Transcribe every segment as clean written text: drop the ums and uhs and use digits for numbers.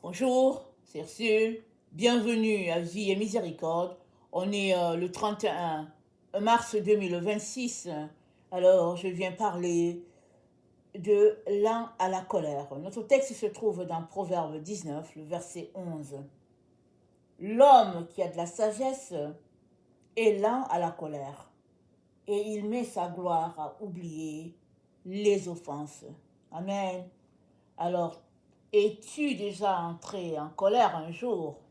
Bonjour, c'est Ursule. Bienvenue à Vie et Miséricorde. On est le 31 mars 2026. Alors, je viens parler de l'un à la colère. Notre texte se trouve dans Proverbe 19, le verset 11. L'homme qui a de la sagesse est lent à la colère, et il met sa gloire à oublier les offenses. Amen. Alors, es-tu déjà entré en colère un jour?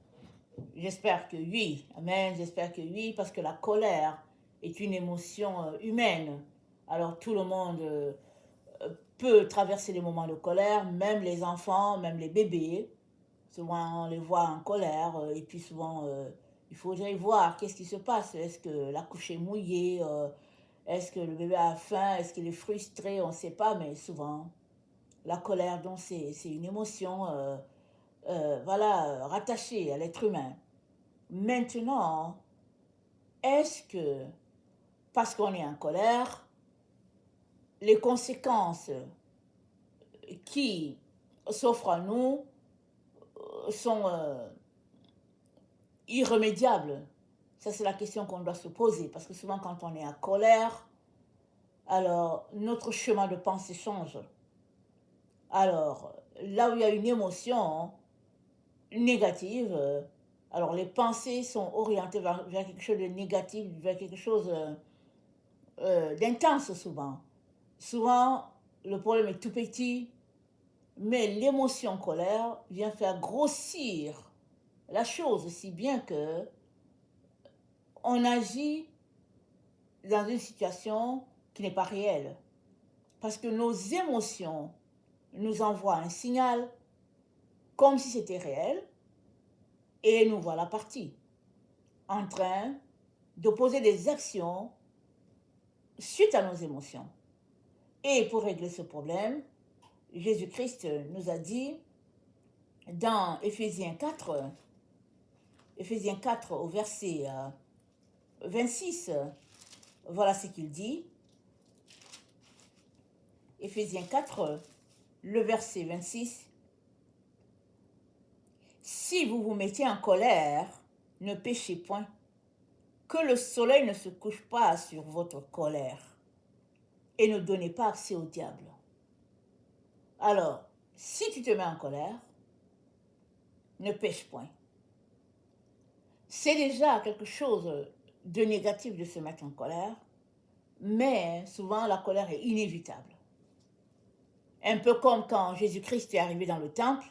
J'espère que oui. Amen. J'espère que oui, parce que la colère est une émotion humaine. Alors tout le monde peut traverser des moments de colère, même les enfants, même les bébés. Souvent on les voit en colère et puis souvent il faudrait voir qu'est-ce qui se passe. Est-ce que la couche est mouillée? Est-ce que le bébé a faim? Est-ce qu'il est frustré? On ne sait pas, mais souvent la colère, donc c'est une émotion voilà, rattachée à l'être humain. Maintenant, est-ce que, parce qu'on est en colère, les conséquences qui s'offrent à nous sont irrémédiables? Ça, c'est la question qu'on doit se poser, parce que souvent, quand on est en colère, alors notre chemin de pensée change. Alors, là où il y a une émotion négative, alors les pensées sont orientées vers quelque chose de négatif, vers quelque chose d'intense souvent. Souvent, le problème est tout petit, mais l'émotion colère vient faire grossir la chose, si bien que on agit dans une situation qui n'est pas réelle. Parce que nos émotions nous envoient un signal comme si c'était réel, et nous voilà partis en train de poser des actions suite à nos émotions. Et pour régler ce problème, Jésus-Christ nous a dit dans Éphésiens 4 au verset 26, voilà ce qu'il dit. Éphésiens 4, le verset 26. Si vous vous mettez en colère, ne péchez point, que le soleil ne se couche pas sur votre colère, et ne donnez pas accès au diable. Alors, si tu te mets en colère, ne pêche point. C'est déjà quelque chose de négatif de se mettre en colère, mais souvent la colère est inévitable. Un peu comme quand Jésus-Christ est arrivé dans le temple,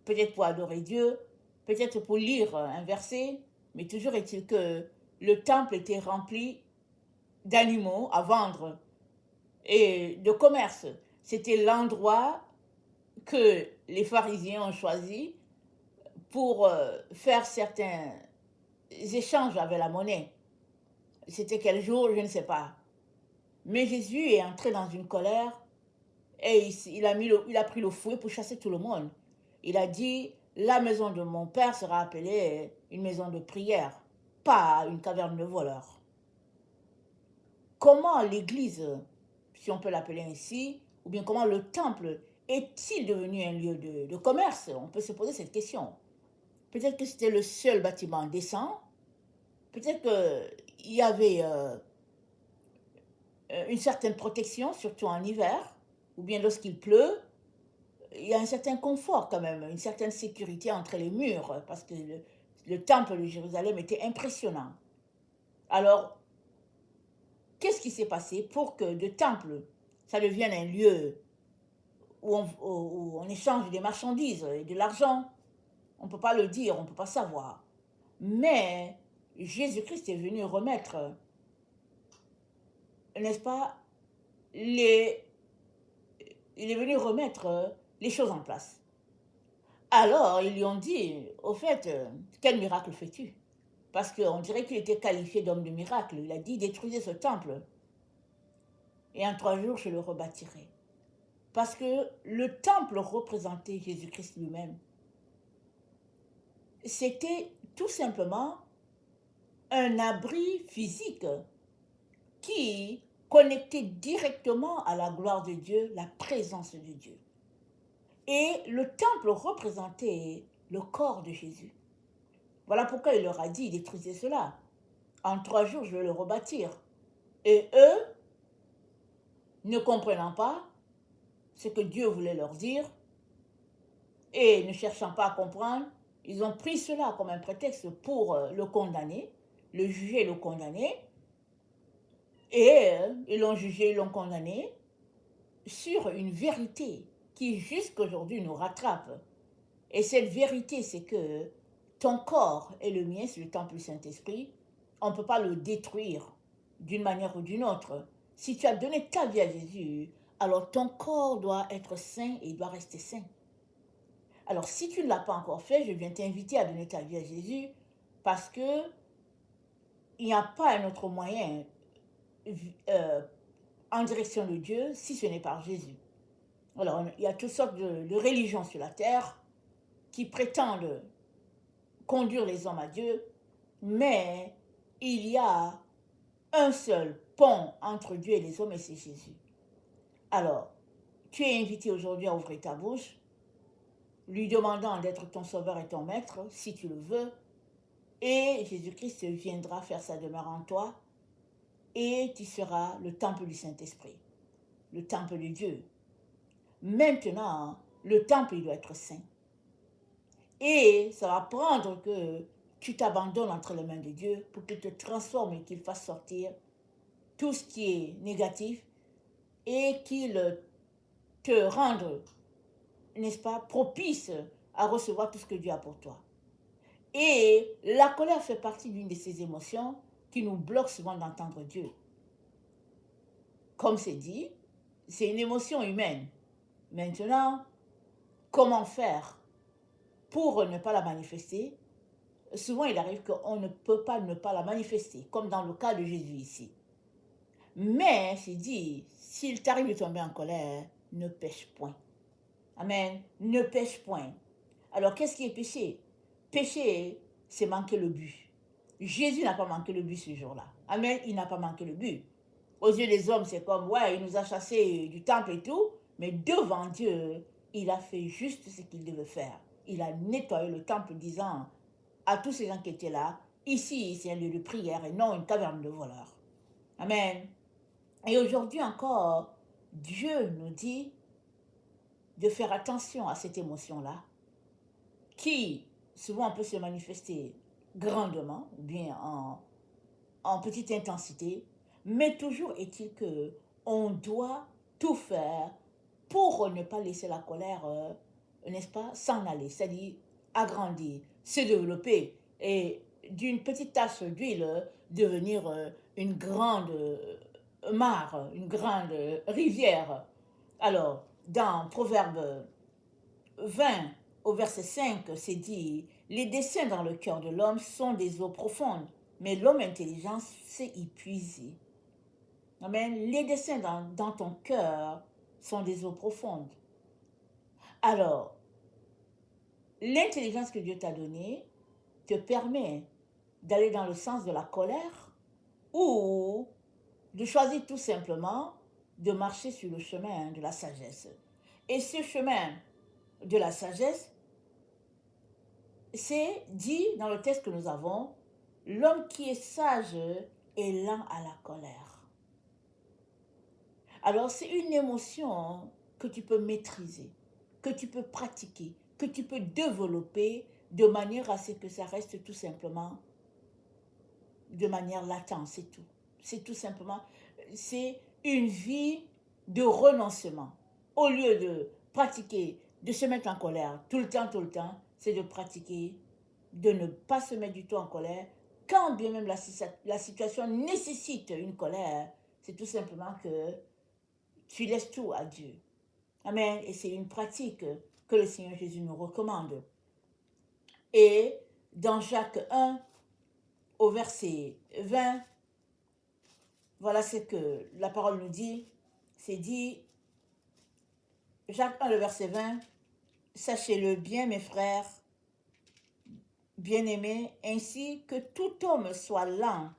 peut-être pour adorer Dieu, peut-être pour lire un verset, mais toujours est-il que le temple était rempli d'animaux à vendre et de commerce. C'était l'endroit que les pharisiens ont choisi pour faire certains échanges avec la monnaie. C'était quel jour, je ne sais pas. Mais Jésus est entré dans une colère et il a pris le fouet pour chasser tout le monde. Il a dit, la maison de mon père sera appelée une maison de prière, pas une caverne de voleurs. Comment l'église, si on peut l'appeler ainsi, ou bien comment le temple est-il devenu un lieu de commerce? On peut se poser cette question. Peut-être que c'était le seul bâtiment décent, peut-être qu'il y avait une certaine protection, surtout en hiver, ou bien lorsqu'il pleut, il y a un certain confort quand même, une certaine sécurité entre les murs, parce que le temple de Jérusalem était impressionnant. Alors, qu'est-ce qui s'est passé pour que de temple, ça devienne un lieu où on échange des marchandises et de l'argent? On ne peut pas le dire, on ne peut pas savoir. Mais Jésus-Christ est venu remettre, n'est-ce pas, il est venu remettre les choses en place. Alors, ils lui ont dit, au fait, quel miracle fais-tu? Parce qu'on dirait qu'il était qualifié d'homme de miracle. Il a dit, détruisez ce temple, et en 3 jours, je le rebâtirai. Parce que le temple représentait Jésus-Christ lui-même. C'était tout simplement un abri physique qui connectait directement à la gloire de Dieu, la présence de Dieu. Et le temple représentait le corps de Jésus. Voilà pourquoi il leur a dit, détruisez cela. En 3 jours, je vais le rebâtir. Et eux, ne comprenant pas ce que Dieu voulait leur dire, et ne cherchant pas à comprendre, ils ont pris cela comme un prétexte pour le condamner, le juger et le condamner. Et ils l'ont jugé, ils l'ont condamné sur une vérité qui jusqu'aujourd'hui nous rattrape. Et cette vérité, c'est que ton corps et le mien, c'est le temple du Saint-Esprit. On ne peut pas le détruire d'une manière ou d'une autre. Si tu as donné ta vie à Jésus, alors ton corps doit être saint et il doit rester saint. Alors si tu ne l'as pas encore fait, je viens t'inviter à donner ta vie à Jésus parce que il n'y a pas un autre moyen en direction de Dieu si ce n'est par Jésus. Alors il y a toutes sortes de religions sur la terre qui prétendent conduire les hommes à Dieu, mais il y a un seul pont entre Dieu et les hommes et c'est Jésus. Alors, tu es invité aujourd'hui à ouvrir ta bouche, lui demandant d'être ton sauveur et ton maître, si tu le veux, et Jésus-Christ viendra faire sa demeure en toi, et tu seras le temple du Saint-Esprit, le temple de Dieu. Maintenant, le temple, il doit être saint. Et ça va prendre que tu t'abandonnes entre les mains de Dieu pour qu'il te transforme et qu'il fasse sortir tout ce qui est négatif et qu'il te rende, n'est-ce pas, propice à recevoir tout ce que Dieu a pour toi. Et la colère fait partie d'une de ces émotions qui nous bloquent souvent d'entendre Dieu. Comme c'est dit, c'est une émotion humaine. Maintenant, comment faire pour ne pas la manifester? Souvent, il arrive qu'on ne peut pas ne pas la manifester, comme dans le cas de Jésus ici. Mais, c'est dit, s'il t'arrive de tomber en colère, ne pêche point. Amen. Ne pêche point. Alors, qu'est-ce qui est péché? Péché, c'est manquer le but. Jésus n'a pas manqué le but ce jour-là. Amen. Il n'a pas manqué le but. Aux yeux des hommes, c'est comme, ouais, il nous a chassés du temple et tout, mais devant Dieu, il a fait juste ce qu'il devait faire. Il a nettoyé le temple, disant à tous ces gens qui étaient là, ici, c'est un lieu de prière et non une caverne de voleurs. Amen. Et aujourd'hui encore, Dieu nous dit de faire attention à cette émotion-là, qui souvent peut se manifester grandement, ou bien en petite intensité, mais toujours est-il que on doit tout faire pour ne pas laisser la colère, n'est-ce pas, s'en aller, c'est-à-dire agrandir, se développer et d'une petite tache d'huile devenir une grande mare, une grande rivière. Alors, dans Proverbe 20 au verset 5, c'est dit, les desseins dans le cœur de l'homme sont des eaux profondes, mais l'homme intelligent sait y puiser. Amen. Les desseins dans ton cœur sont des eaux profondes. Alors, l'intelligence que Dieu t'a donnée te permet d'aller dans le sens de la colère ou de choisir tout simplement de marcher sur le chemin de la sagesse. Et ce chemin de la sagesse, c'est dit dans le texte que nous avons, l'homme qui est sage est lent à la colère. Alors c'est une émotion que tu peux maîtriser, que tu peux pratiquer, que tu peux développer de manière à ce que ça reste tout simplement de manière latente, c'est tout. C'est tout simplement, c'est une vie de renoncement. Au lieu de pratiquer, de se mettre en colère tout le temps, c'est de pratiquer, de ne pas se mettre du tout en colère, quand bien même la situation nécessite une colère, c'est tout simplement que tu laisses tout à Dieu. Amen. Et c'est une pratique que le Seigneur Jésus nous recommande. Et dans Jacques 1, au verset 20, voilà ce que la parole nous dit. C'est dit, Jacques 1, le verset 20, sachez-le bien, mes frères, bien-aimés, ainsi que tout homme soit lent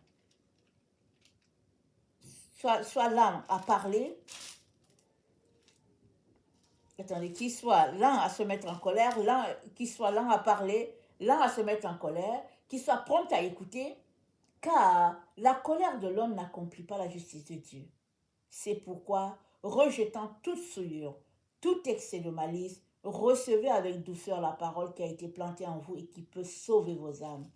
à parler attendez, qui soit lent à se mettre en colère, qui soit lent à parler, lent à se mettre en colère, qui soit prompt à écouter, car la colère de l'homme n'accomplit pas la justice de Dieu. C'est pourquoi, rejetant toute souillure, tout excès de malice, recevez avec douceur la parole qui a été plantée en vous et qui peut sauver vos âmes.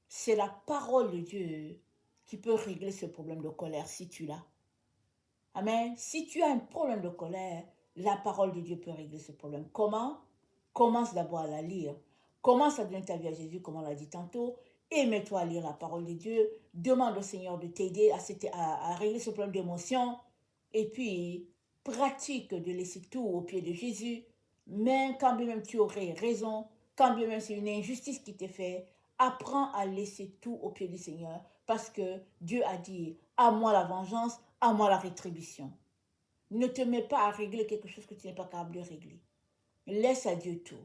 C'est la parole de Dieu qui peut régler ce problème de colère si tu l'as. Amen. Si tu as un problème de colère, la parole de Dieu peut régler ce problème. Comment? Commence d'abord à la lire. Commence à donner ta vie à Jésus, comme on l'a dit tantôt, et mets-toi à lire la parole de Dieu. Demande au Seigneur de t'aider à régler ce problème d'émotion. Et puis, pratique de laisser tout au pied de Jésus. Même quand bien même tu aurais raison, quand bien même c'est une injustice qui t'est faite, apprends à laisser tout au pied du Seigneur. Parce que Dieu a dit, à moi la vengeance, à moi la rétribution. Ne te mets pas à régler quelque chose que tu n'es pas capable de régler. Laisse à Dieu tout.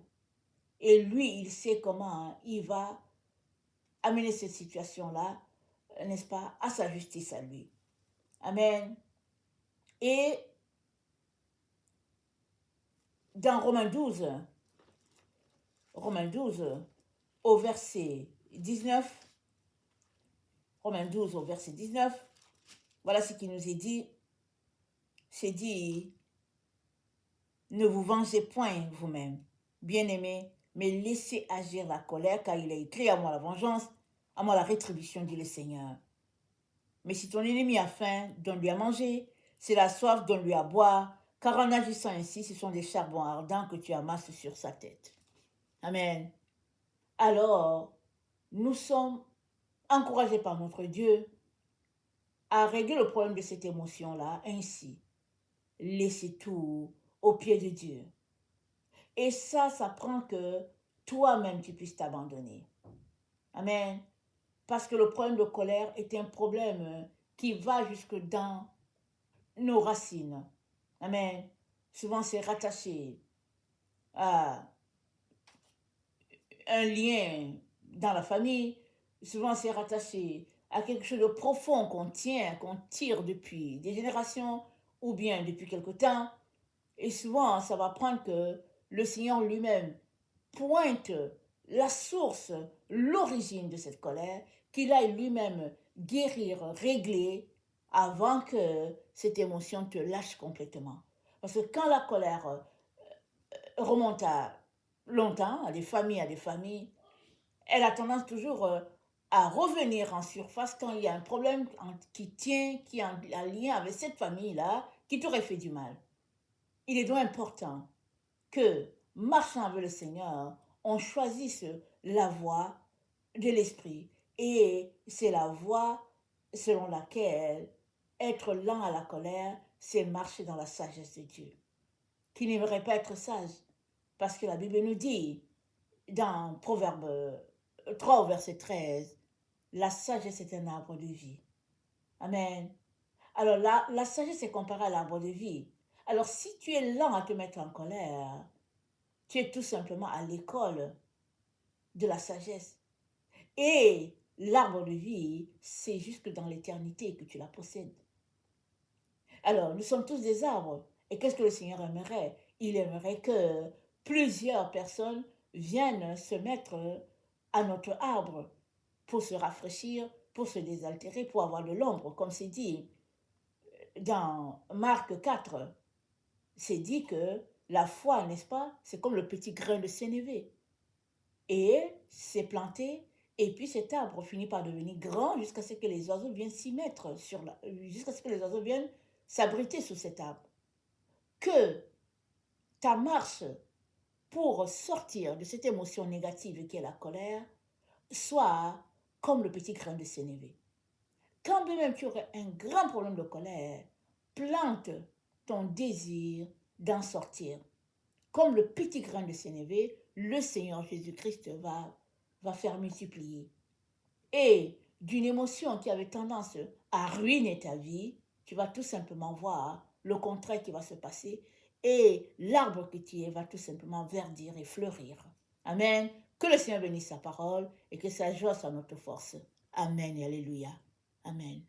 Et lui, il sait comment il va amener cette situation-là, n'est-ce pas, à sa justice à lui. Amen. Et dans Romains 12, au verset 19, Romains 12 au verset 19, voilà ce qui nous est dit. C'est dit, ne vous vengez point vous-même, bien-aimés, mais laissez agir la colère, car il est écrit à moi la vengeance, à moi la rétribution, dit le Seigneur. Mais si ton ennemi a faim, donne-lui à manger, s'il a soif, donne-lui à boire, car en agissant ainsi, ce sont des charbons ardents que tu amasses sur sa tête. Amen. Alors, nous sommes encouragés par notre Dieu à régler le problème de cette émotion-là ainsi. Laissez tout au pied de Dieu. Et ça prend que toi-même tu puisses t'abandonner. Amen. Parce que le problème de colère est un problème qui va jusque dans nos racines. Amen. Souvent c'est rattaché à un lien dans la famille. Souvent c'est rattaché à quelque chose de profond qu'on tire depuis des générations ou bien depuis quelque temps. Et souvent, ça va prendre que le Seigneur lui-même pointe la source, l'origine de cette colère, qu'il aille lui-même guérir, régler, avant que cette émotion te lâche complètement. Parce que quand la colère remonte à longtemps, à des familles, elle a tendance toujours à revenir en surface quand il y a un problème qui est en lien avec cette famille-là, qui t'aurait fait du mal. Il est donc important que, marchant avec le Seigneur, on choisisse la voie de l'esprit. Et c'est la voie selon laquelle être lent à la colère, c'est marcher dans la sagesse de Dieu. Qui n'aimerait pas être sage? Parce que la Bible nous dit, dans Proverbe 3 au verset 13, la sagesse est un arbre de vie. Amen. Alors là, la sagesse est comparée à l'arbre de vie. Alors si tu es lent à te mettre en colère, tu es tout simplement à l'école de la sagesse. Et l'arbre de vie, c'est jusque dans l'éternité que tu la possèdes. Alors, nous sommes tous des arbres. Et qu'est-ce que le Seigneur aimerait? Il aimerait que plusieurs personnes viennent se mettre à notre arbre pour se rafraîchir, pour se désaltérer, pour avoir de l'ombre, comme c'est dit dans Marc 4. C'est dit que la foi, n'est-ce pas, c'est comme le petit grain de sénévé. Et c'est planté, et puis cet arbre finit par devenir grand jusqu'à ce que les oiseaux viennent s'y mettre, jusqu'à ce que les oiseaux viennent s'abriter sous cet arbre. Que ta marche pour sortir de cette émotion négative qui est la colère soit comme le petit grain de sénévé. Quand bien même tu aurais un grand problème de colère, plante ton désir d'en sortir. Comme le petit grain de sénévé, le Seigneur Jésus-Christ va faire multiplier. Et d'une émotion qui avait tendance à ruiner ta vie, tu vas tout simplement voir le contraire qui va se passer et l'arbre que tu es va tout simplement verdir et fleurir. Amen. Que le Seigneur bénisse sa parole et que sa joie soit notre force. Amen et alléluia. Amen.